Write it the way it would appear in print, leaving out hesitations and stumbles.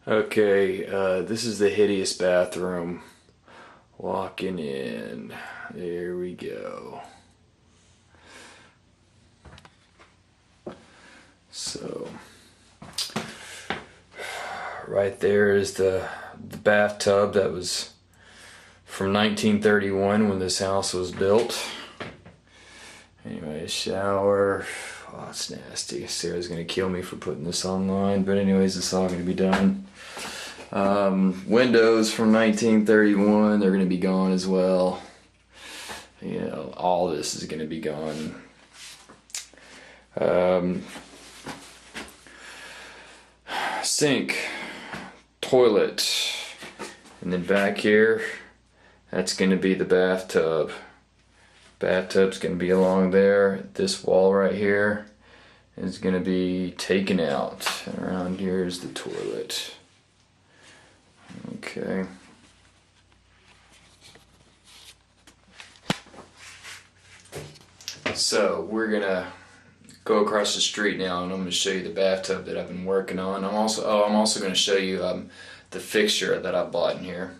Okay, this is the hideous bathroom. Walking in. There we go. So, right there is the bathtub that was from 1931 when this house was built. Anyway, shower. Oh, it's nasty. Sarah's gonna kill me for putting this online, but anyways, it's all gonna be done. Windows from 1931, they're gonna be gone as well. You know, all this is gonna be gone. Sink, toilet, and then back here, that's gonna be the bathtub. Bathtub's gonna be along there. This wall right here is gonna be taken out. And around here is the toilet. Okay. So we're gonna go across the street now, and I'm gonna show you the bathtub that I've been working on. I'm also gonna show you the fixture that I bought in here.